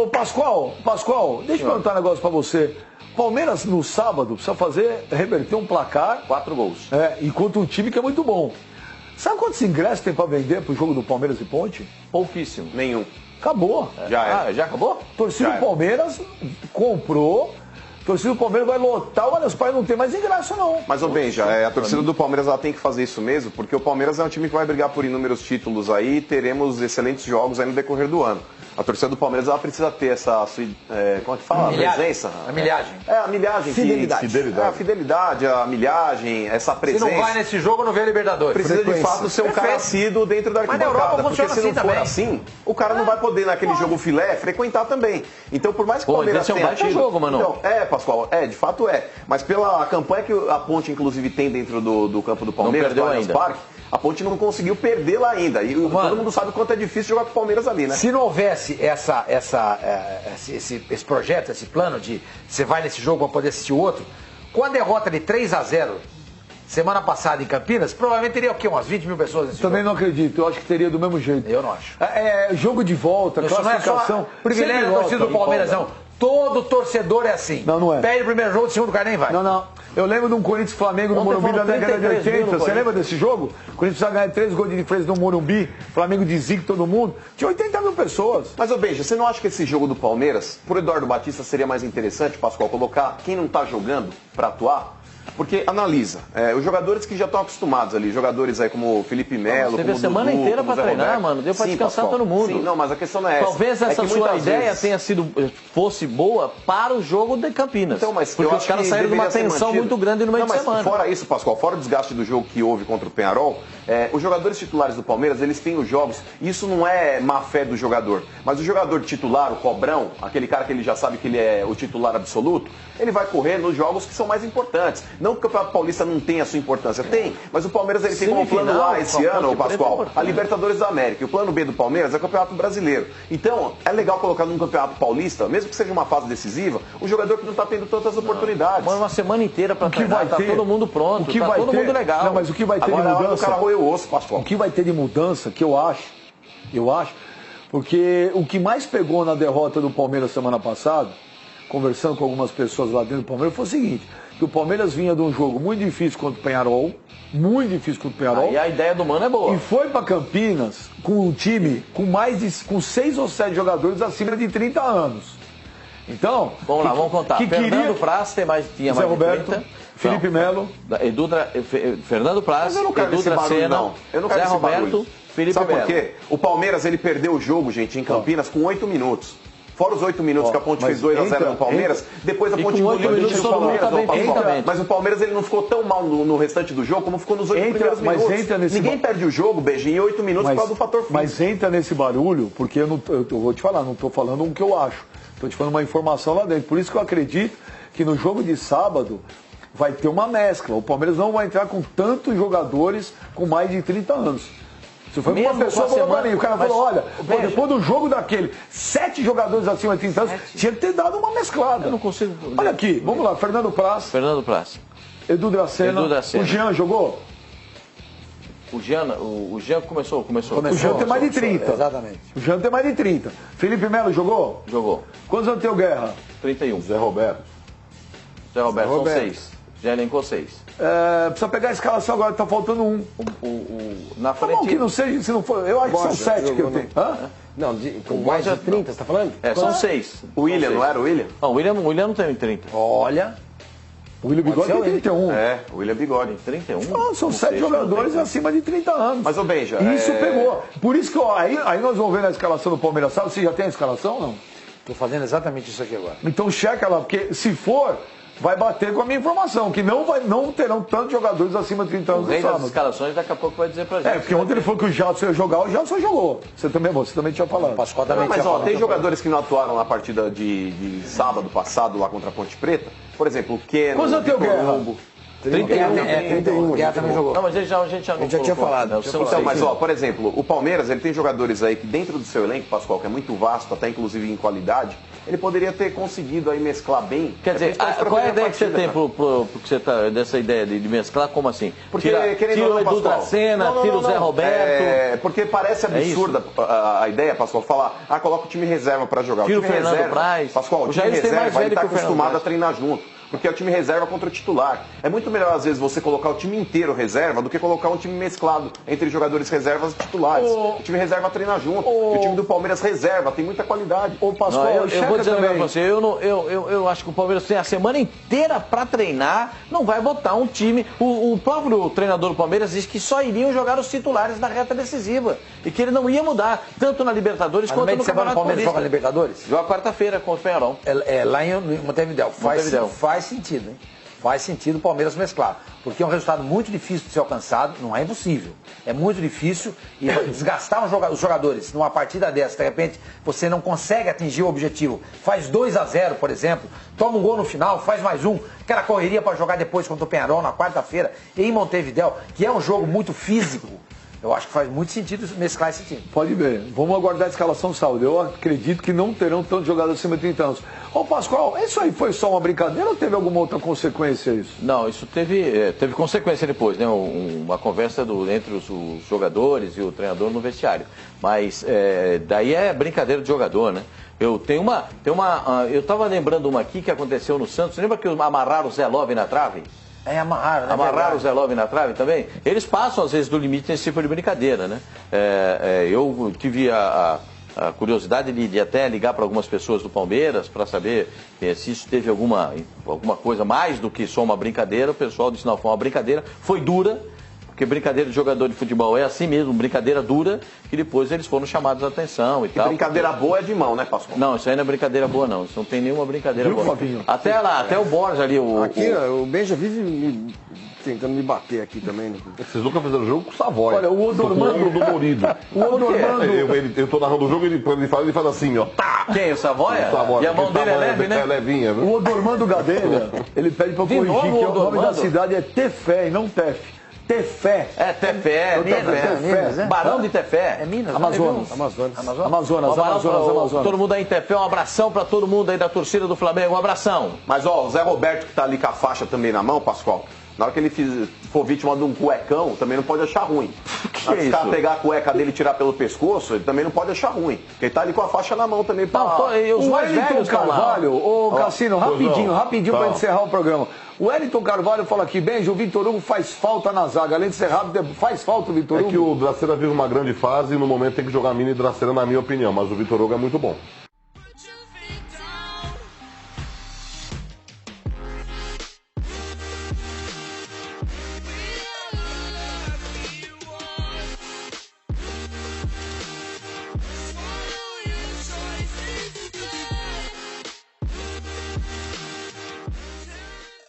Ô, Pascoal, deixa eu perguntar um negócio pra você. Palmeiras, no sábado, precisa reverter um placar. 4 gols. Enquanto um time que é muito bom. Sabe quantos ingressos tem pra vender pro jogo do Palmeiras e Ponte? Pouquíssimo. Nenhum. Acabou. Já acabou? Torcida do Palmeiras comprou. Torcida do Palmeiras vai lotar, o Allianz Parque não tem mais ingresso, não. Mas, ô Benja, a torcida do Palmeiras ela tem que fazer isso mesmo, porque o Palmeiras é um time que vai brigar por inúmeros títulos aí e teremos excelentes jogos aí no decorrer do ano. A torcida do Palmeiras ela precisa ter essa, como é que fala? Presença. A milhagem. A milhagem. Fidelidade. A fidelidade, a milhagem, essa presença. Se não vai nesse jogo, não vê a Libertadores. Precisa de fato ser um cara assíduo dentro da arquibancada. Mas na Europa porque se não for também. assim, o cara não vai poder naquele jogo filé frequentar também. Então, por mais que o Palmeiras tenha tenha tido... jogo, mano. Então, Pascoal, de fato é. Mas pela campanha que a Ponte, inclusive, tem dentro do campo do Palmeiras, do Allianz Parque, a Ponte não conseguiu perder lá ainda. E todo mundo sabe o quanto é difícil jogar com o Palmeiras ali, né? Se não houvesse esse projeto, esse plano de você vai nesse jogo para poder assistir o outro, com a derrota de 3-0 semana passada em Campinas, provavelmente teria o quê? Umas 20 mil pessoas nesse Também jogo. não acredito, eu acho que teria do mesmo jeito. Eu não acho. Jogo de volta, Isso classificação. não é só privilégio da torcida do Palmeiras, não. Todo torcedor é assim. Não é. Perde o primeiro jogo, o segundo cara nem vai. Não. Eu lembro de um Corinthians-Flamengo no Morumbi da década de 80. Você lembra desse jogo? O Corinthians precisava ganhar 3 gols de diferença no Morumbi. Flamengo de zigue todo mundo. Tinha 80 mil pessoas. Mas, ô Benja, você não acha que esse jogo do Palmeiras, por Eduardo Batista, seria mais interessante, Pascoal, colocar quem não tá jogando pra atuar? Porque, analisa, os jogadores que já estão acostumados ali, jogadores aí como o Felipe Melo, teve a semana inteira pra treinar, mano, deu pra descansar todo mundo. Sim, não, mas a questão não é essa. Talvez essa sua ideia fosse boa para o jogo de Campinas. Então, mas porque os caras saíram de uma tensão muito grande no meio de semana. Fora isso, Pascoal, fora o desgaste do jogo que houve contra o Peñarol, os jogadores titulares do Palmeiras, eles têm os jogos, isso não é má fé do jogador, mas o jogador titular, o Cobrão, aquele cara que ele já sabe que ele é o titular absoluto, ele vai correr nos jogos que são mais importantes. Não que o Campeonato Paulista não tenha a sua importância, tem, mas o Palmeiras ele tem como plano A esse ano, Pascoal, a Libertadores da América. E o plano B do Palmeiras é o Campeonato Brasileiro. Então, é legal colocar num Campeonato Paulista, mesmo que seja uma fase decisiva, o jogador que não está tendo tantas oportunidades. Uma semana inteira para treinar, tá todo mundo pronto, tá todo mundo legal. Não, mas o que vai ter Agora, de mudança... o cara roeu o osso, Pascoal. O que vai ter de mudança, que eu acho, porque o que mais pegou na derrota do Palmeiras semana passada, conversando com algumas pessoas lá dentro do Palmeiras, foi o seguinte, que o Palmeiras vinha de um jogo muito difícil contra o Peñarol, E a ideia do Mano é boa. E foi para Campinas com um time com 6 ou 7 jogadores acima de 30 anos. Então... Vamos lá, vamos contar. Fernando Praz tinha mais de 30. Felipe Melo. Fernando Praz, Edu Dracena, Zé Roberto, Felipe Melo. Sabe por quê? O Palmeiras ele perdeu o jogo, gente, em Campinas com 8 minutos. Fora os 8 minutos que a Ponte fez 2-0 no Palmeiras, depois a Ponte engoliu o Palmeiras. Mas o Palmeiras ele não ficou tão mal no restante do jogo como ficou nos 8 primeiros minutos. Ninguém perde o jogo, Beijinho, em 8 minutos por causa do fator físico. Mas entra nesse barulho, porque eu vou te falar, não estou falando o que eu acho. Estou te falando uma informação lá dentro. Por isso que eu acredito que no jogo de sábado vai ter uma mescla. O Palmeiras não vai entrar com tantos jogadores com mais de 30 anos. Se foi uma pessoa falou pra mim, o cara falou, olha, depois do jogo daquele, 7 jogadores acima de 30 anos, tinha que ter dado uma mesclada. Eu não consigo... Olha aqui, vamos lá, Fernando Praz. Edu Dracena. O Jean jogou? O Jean começou. O Jean tem mais de 30. Exatamente. O Jean tem mais de 30. Felipe Melo jogou? Jogou. Quantos anos tem o Guerra? 31. Zé Roberto, são 6. Já elencou 6. Precisa pegar a escalação agora, tá faltando um. Na frente... Tá bom, que não seja, se não for, eu acho que são 7 que eu tenho. Não, com mais de 30, você tá falando? São 6. O William, não era o William? Não, o William não tem 30. Olha... O William Bigode tem 31. O William Bigode. 31? Não, são 7 jogadores acima de 30 anos. Mas, ô Benja... Isso pegou. Por isso que aí nós vamos ver na escalação do Palmeiras. Sabe, você já tem a escalação ou não? Tô fazendo exatamente isso aqui agora. Então checa lá, porque se for, vai bater com a minha informação, que não terão tantos jogadores acima de 30 anos O rei no das sábado. escalações daqui a pouco vai dizer pra gente. Porque ontem ele falou que o Jadson ia jogar, o Jadson jogou. Você também tinha falado. Pascoal também Mas, tinha falado. tem jogadores que não atuaram na partida de sábado passado lá contra a Ponte Preta. Por exemplo, o Keno, Quantos anos tem o Guerra? 31. O Guerra também jogou. Não, mas a gente já tinha falado. Então, mas por exemplo, o Palmeiras ele tem jogadores aí que dentro do seu elenco, Pascoal, que é muito vasto, até inclusive em qualidade, ele poderia ter conseguido aí mesclar bem. Quer dizer, qual é a ideia que você tem dessa ideia de mesclar? Como assim? Porque tira o Edu Dracena, tira o Zé Roberto. Porque parece absurda a ideia, Pascoal, falar, coloca o time reserva para jogar. Tira o Fernando Praz. Pascoal, o time reserva vai estar acostumado a treinar junto. Porque é o time reserva contra o titular. É muito melhor, às vezes, você colocar o time inteiro reserva do que colocar um time mesclado entre jogadores reservas e titulares. O time reserva treina junto. O time do Palmeiras reserva, tem muita qualidade. Ô, Pascoal, eu vou dizer pra você, eu acho que o Palmeiras tem a semana inteira para treinar, não vai botar um time. O próprio treinador do Palmeiras disse que só iriam jogar os titulares na reta decisiva. E que ele não ia mudar, tanto na Libertadores quanto no Campeonato Paulista. O Palmeiras joga na Libertadores? Joga quarta-feira contra o Penharol. Lá em Montevidéu. Faz sentido, hein? Faz sentido o Palmeiras mesclar. Porque é um resultado muito difícil de ser alcançado, não é impossível. É muito difícil e desgastar os jogadores numa partida dessa, de repente você não consegue atingir o objetivo. Faz 2-0, por exemplo, toma um gol no final, faz mais um, aquela correria para jogar depois contra o Penharol na quarta-feira em Montevidéu, que é um jogo muito físico. Eu acho que faz muito sentido mesclar esse time. Pode ver. Vamos aguardar a escalação sábado. Eu acredito que não terão tantos jogadores acima de 30 anos. Ô, Pascoal, isso aí foi só uma brincadeira ou teve alguma outra consequência isso? Não, isso teve consequência depois, né? Uma conversa entre os jogadores e o treinador no vestiário. Mas daí é brincadeira de jogador, né? Eu estava lembrando uma aqui que aconteceu no Santos. Lembra que amarraram o Zé Love na trave? Amarraram, né? Amarraram o Zé Love na trave também? Eles passam, às vezes, do limite nesse tipo de brincadeira, né? Eu tive a curiosidade de até ligar para algumas pessoas do Palmeiras para saber se isso teve alguma coisa mais do que só uma brincadeira. O pessoal disse, não, foi uma brincadeira, foi dura, porque brincadeira de jogador de futebol é assim mesmo, brincadeira dura, que depois eles foram chamados a atenção e tal. Brincadeira boa é de mão, né, Pascoal? Não, isso aí não é brincadeira boa, não. Isso não tem nenhuma brincadeira boa. Fabinho? Até o Borges ali. O Benja vive tentando me bater aqui também. Né? Vocês nunca fizeram jogo com o Savoia. Olha, o Odormando do Morido. Eu tô narrando o jogo e ele faz assim, ó. Tá! Quem? O Savoia? E a mão dele é leve, né? É levinha, viu? O Odormando Gadelha, ele pede pra corrigir que o nome da cidade é Tefé e não Tef. Tefé. Tefé. Minas, né? Barão de Tefé. É Minas. Amazonas. Todo mundo aí em Tefé, um abração pra todo mundo aí da torcida do Flamengo, um abração. Mas, ó, o Zé Roberto que tá ali com a faixa também na mão, Pascoal, na hora que ele for vítima de um cuecão, também não pode achar ruim. Se o cara pegar a cueca dele e tirar pelo pescoço, ele também não pode achar ruim. Porque ele tá ali com a faixa na mão também. Os mais velhos Carvalho, ô Cassino, rapidinho pra encerrar o programa. O Wellington Carvalho fala aqui, Benja, o Vitor Hugo faz falta na zaga. Além de ser rápido, faz falta o Vitor Hugo? É que o Dracena vive uma grande fase e no momento tem que jogar Mini e Dracena, na minha opinião. Mas o Vitor Hugo é muito bom.